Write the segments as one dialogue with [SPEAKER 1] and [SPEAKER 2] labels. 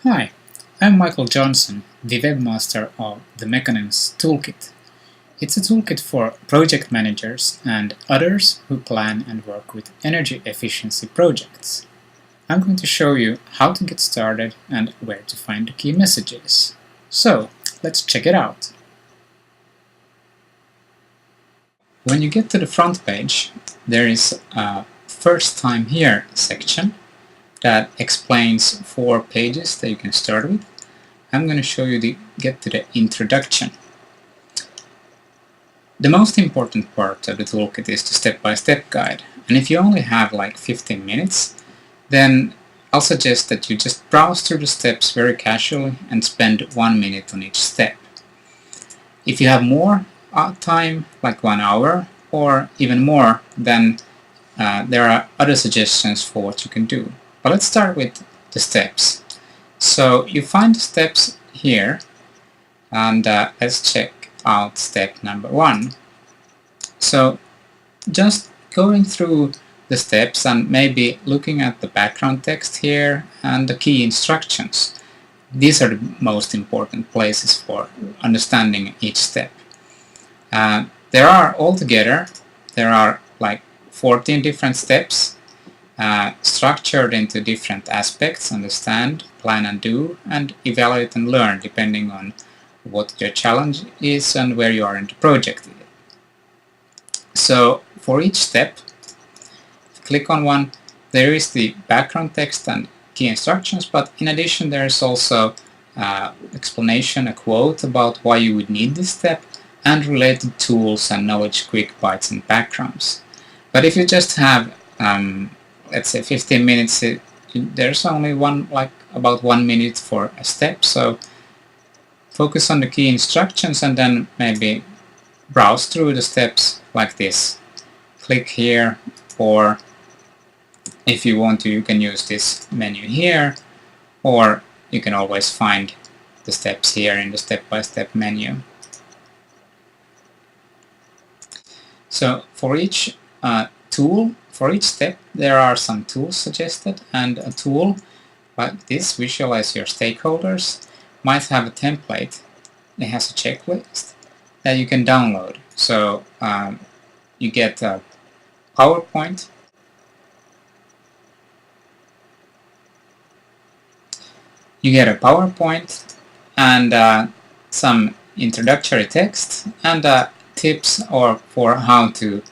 [SPEAKER 1] Hi, I'm Michael Johnson, the webmaster of the Mechanisms Toolkit. It's a toolkit for project managers and others who plan and work with energy efficiency projects. I'm going to show you how to get started and where to find the key messages. So, let's check it out. When you get to the front page, there is a First Time Here section that explains 4 pages that you can start with. I'm going to show you get to the introduction. The most important part of the toolkit is the step-by-step guide, and if you only have like 15 minutes, then I'll suggest that you just browse through the steps very casually and spend 1 minute on each step. If you have more time, like 1 hour or even more, then there are other suggestions for what you can do. But let's start with the steps. So you find the steps here, and let's check out step number 1. So just going through the steps and maybe looking at the background text here and the key instructions. These are the most important places for understanding each step. There are like 14 different steps structured into different aspects: understand, plan and do, and evaluate and learn, depending on what your challenge is and where you are in the project. So for each step, click on one, there is the background text and key instructions, but in addition there is also explanation, a quote about why you would need this step, and related tools and knowledge quick bites and backgrounds. But if you just have let's say 15 minutes, there's only about 1 minute for a step, so focus on the key instructions and then maybe browse through the steps like this. Click here, or if you want to, you can use this menu here, or you can always find the steps here in the step-by-step menu. So for each for each step, there are some tools suggested, and a tool like this, Visualize Your Stakeholders, might have a template. It has a checklist that you can download. So you get a PowerPoint, and some introductory text and tips for how to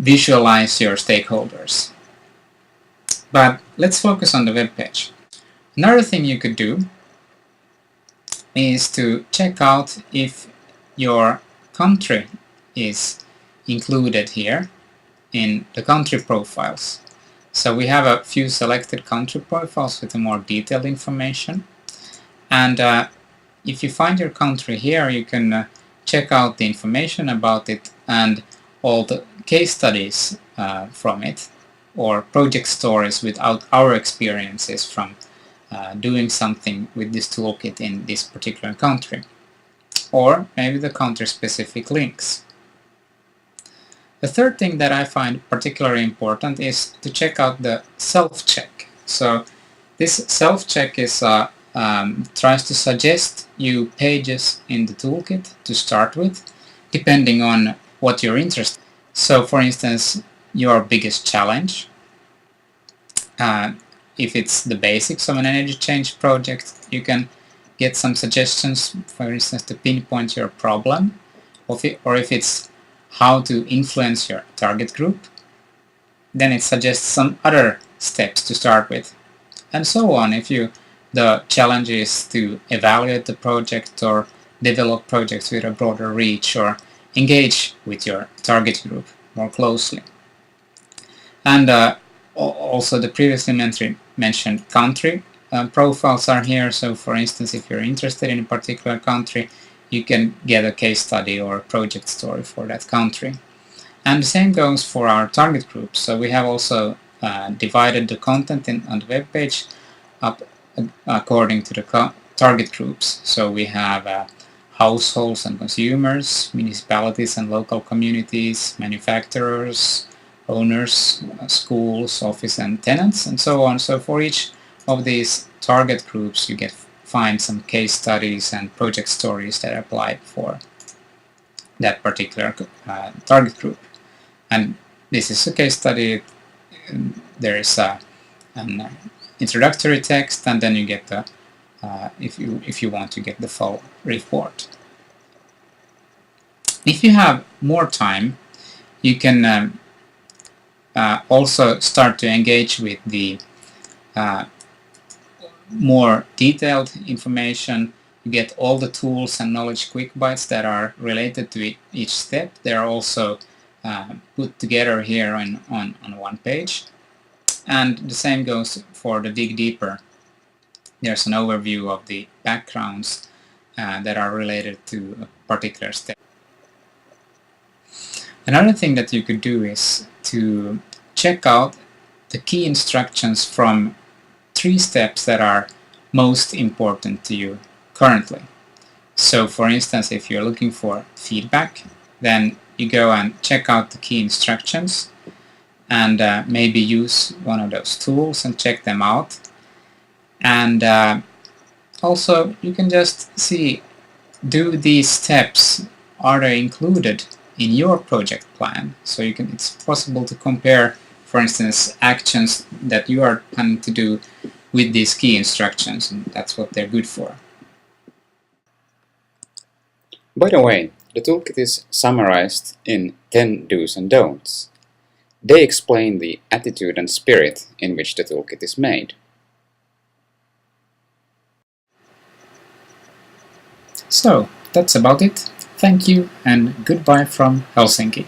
[SPEAKER 1] visualize your stakeholders. But let's focus on the web page. Another thing you could do is to check out if your country is included here in the country profiles. So we have a few selected country profiles with more detailed information, and if you find your country here, you can check out the information about it and all the case studies from it, or project stories without our experiences from doing something with this toolkit in this particular country, or maybe the country-specific links. The third thing that I find particularly important is to check out the self-check. So this self-check is tries to suggest you pages in the toolkit to start with, depending on what you're interested in. So for instance, your biggest challenge, if it's the basics of an energy change project, you can get some suggestions, for instance, to pinpoint your problem, or if it's how to influence your target group, then it suggests some other steps to start with, and so on. If the challenge is to evaluate the project or develop projects with a broader reach, or engage with your target group more closely. And also the previously mentioned country profiles are here. So for instance, if you're interested in a particular country, you can get a case study or a project story for that country. And the same goes for our target groups. So we have also divided the content on the web page up according to the target groups. So we have households and consumers, municipalities and local communities, manufacturers, owners, schools, office and tenants, and so on. So for each of these target groups, you find some case studies and project stories that apply for that particular target group. And this is a case study. There is an introductory text, and then you get the if you want to get the full report. If you have more time, you can also start to engage with the more detailed information. You get all the tools and knowledge quick bites that are related to each step. They are also put together here on one page. And the same goes for the dig deeper. There's an overview of the backgrounds that are related to a particular step. Another thing that you could do is to check out the key instructions from 3 steps that are most important to you currently. So for instance, if you're looking for feedback, then you go and check out the key instructions and maybe use one of those tools and check them out. And also you can just see, do these steps, are they included in your project plan? So it's possible to compare, for instance, actions that you are planning to do with these key instructions, and that's what they're good for.
[SPEAKER 2] By the way, the toolkit is summarized in 10 do's and don'ts. They explain the attitude and spirit in which the toolkit is made.
[SPEAKER 1] So, that's about it. Thank you and goodbye from Helsinki.